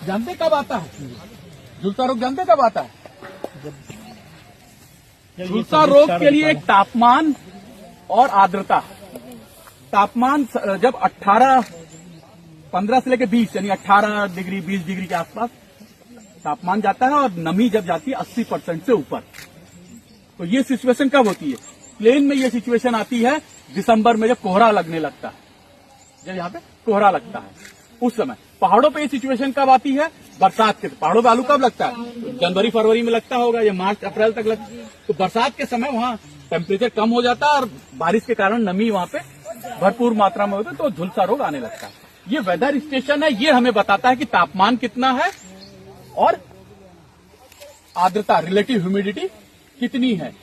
जानते कब आता है झुलसा रोग? जानते कब आता है? झुलसा रोग के लिए एक तापमान और आर्द्रता। तापमान जब 15 से लेकर 20 यानी 18 डिग्री 20 डिग्री के आसपास तापमान जाता है और नमी जब जाती है 80% से ऊपर, तो ये सिचुएशन कब होती है? प्लेन में ये सिचुएशन आती है दिसंबर में, जब कोहरा लगने लगता है, जब यहाँ पे कोहरा लगता है उस समय। पहाड़ों पे ये सिचुएशन कब आती है? बरसात के। पहाड़ों पे आलू कब लगता है? तो जनवरी फरवरी में लगता होगा, या मार्च अप्रैल तक लगता है। तो बरसात के समय वहाँ टेम्परेचर कम हो जाता है और बारिश के कारण नमी वहाँ पे भरपूर मात्रा में होती है, तो झुलसा रोग आने लगता है। ये वेदर स्टेशन है, ये हमें बताता है कि तापमान कितना है और आर्द्रता रिलेटिव ह्यूमिडिटी कितनी है,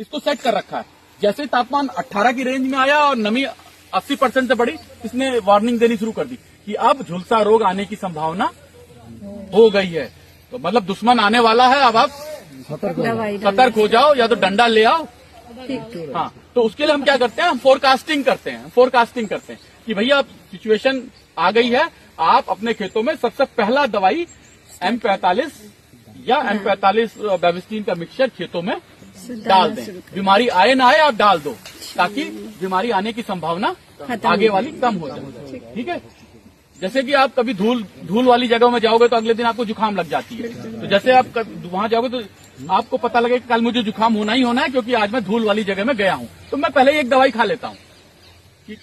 इसको सेट कर रखा है। जैसे तापमान 18 की रेंज में आया और नमी 80% से बढ़ी, इसने वार्निंग देनी शुरू कर दी कि अब झुलसा रोग आने की संभावना हो गई है। तो मतलब दुश्मन आने वाला है, अब आप सतर्क हो जाओ, या तो डंडा ले आओ। हाँ, तो उसके लिए हम क्या करते हैं? हम फोरकास्टिंग करते हैं कि भैया अब सिचुएशन आ गई है, आप अपने खेतों में सबसे पहला दवाई M45 या M45 बेविस्टिन का मिक्सचर खेतों में डाल दें। बीमारी आए ना आए, आप डाल दो, ताकि बीमारी आने की संभावना आगे वाली कम हो जाए। ठीक है? जैसे कि आप कभी धूल वाली जगह में जाओगे तो अगले दिन आपको जुकाम लग जाती है, तो जैसे आप वहां जाओगे तो आपको पता लगे कि कल मुझे जुकाम होना ही होना है, क्योंकि आज मैं धूल वाली जगह में गया हूं, तो मैं पहले ही एक दवाई खा लेता हूं कि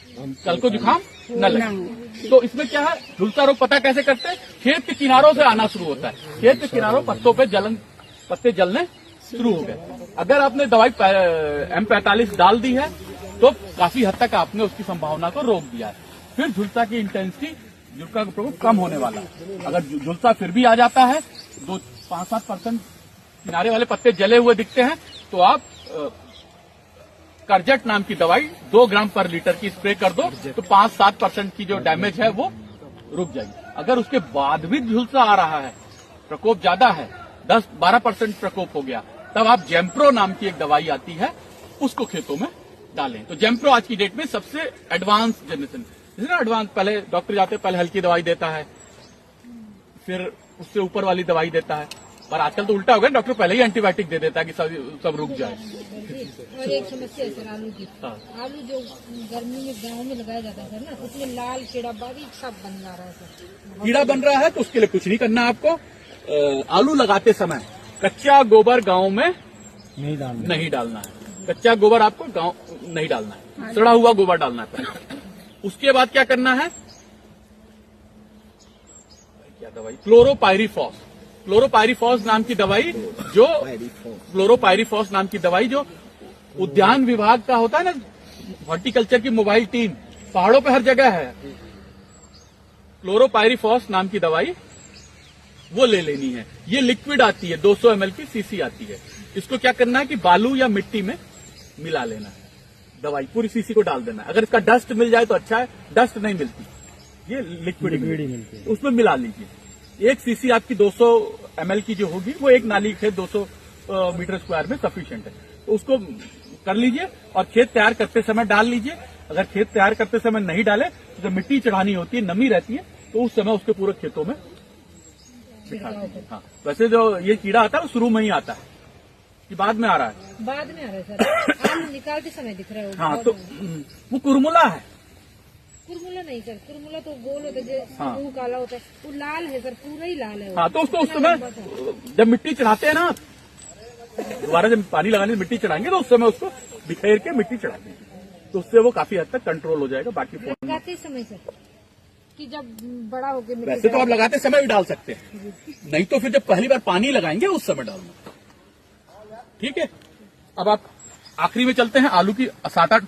कल को जुकाम न लगे। तो इसमें क्या है, झुलसा रोग पता कैसे करते हैं? खेत के किनारों से आना शुरू होता है। खेत के किनारों पत्तों पे पत्ते जलने शुरू हो गए। अगर आपने दवाई M45 डाल दी है तो काफी हद तक आपने उसकी संभावना को रोक दिया है। फिर झुलसा की इंटेंसिटी, झुलसा का प्रकोप कम होने वाला है। अगर झुलसा फिर भी आ जाता है, 5-7% किनारे वाले पत्ते जले हुए दिखते हैं, तो आप करजट नाम की दवाई 2 ग्राम पर लीटर की स्प्रे कर दो, तो 5-7% की जो डैमेज है वो रुक जाएगी। अगर उसके बाद भी झुलसा आ रहा है, प्रकोप ज्यादा है, 10-12% प्रकोप हो गया, तब आप जेम्प्रो नाम की एक दवाई आती है, उसको खेतों में डालें। तो जेम्प्रो आज की डेट में सबसे एडवांस जनरेशन, जैसे ना एडवांस, पहले डॉक्टर जाते पहले हल्की दवाई देता है, फिर उससे ऊपर वाली दवाई देता है, पर आजकल तो उल्टा हो गया, डॉक्टर पहले ही एंटीबायोटिक दे देता है कि सब रुक जाए। और एक समस्या है सर आलू की। आलू जो गर्मी में गाँव में लगाया जाता है ना, उसमें लाल कीड़ा बारीक सब बन रहा है सर। कीड़ा बन रहा है तो उसके लिए कुछ नहीं करना है आपको। आलू लगाते समय कच्चा गोबर गाँव में नहीं डालना है। कच्चा गोबर आपको गाँव नहीं डालना है, सड़ा हुआ गोबर डालना है पहले। उसके बाद क्या करना है? क्या दवाई? क्लोरोपाइरीफॉस नाम की दवाई जो उद्यान विभाग का होता है ना, हॉर्टिकल्चर की मोबाइल टीम पहाड़ों पे हर जगह है। क्लोरोपाइरीफॉस नाम की दवाई वो ले लेनी है। ये लिक्विड आती है, 200 ml की सीसी आती है। इसको क्या करना है कि बालू या मिट्टी में मिला लेना है, दवाई पूरी सीसी को डाल देना है। अगर इसका डस्ट मिल जाए तो अच्छा है, डस्ट नहीं मिलती, ये लिक्विड ही मिलती है, उसमें मिला लीजिए। 1 सीसी आपकी 200 ml की जो होगी, वो एक नाली खेत 200 मीटर स्क्वायर में सफिशिएंट है, तो उसको कर लीजिए और खेत तैयार करते समय डाल लीजिए। अगर खेत तैयार करते समय नहीं डाले तो जब मिट्टी चढ़ानी होती है, नमी रहती है, तो उस समय उसके पूरे खेतों में दिखाते हैं। हाँ, वैसे जो ये कीड़ा आता है वो शुरू में ही आता है कि बाद में आ रहा है? बाद में आ रहा है सर। आलू निकालते समय दिख रहा है। हाँ, तो वो कुरमुला है। कुरमुला नहीं सर, कुरमुला तो गोल होता है, मुंह काला होता है, वो लाल है सर, पूरा ही लाल है। हाँ, तो उसको उस समय जब मिट्टी चढ़ाते हैं ना, दोबारा जब पानी लगाने से मिट्टी चढ़ाएंगे तो उस समय उसको बिखेर के मिट्टी चढ़ा देंगे, तो उससे वो काफी हद तक कंट्रोल हो जाएगा। बाकी लगाते समय सर कि जब बड़ा हो गया, वैसे तो आप लगाते समय भी डाल सकते हैं, नहीं तो फिर जब पहली बार पानी लगाएंगे उस समय डालना। ठीक है? अब आप आखिरी में चलते हैं आलू की 7-8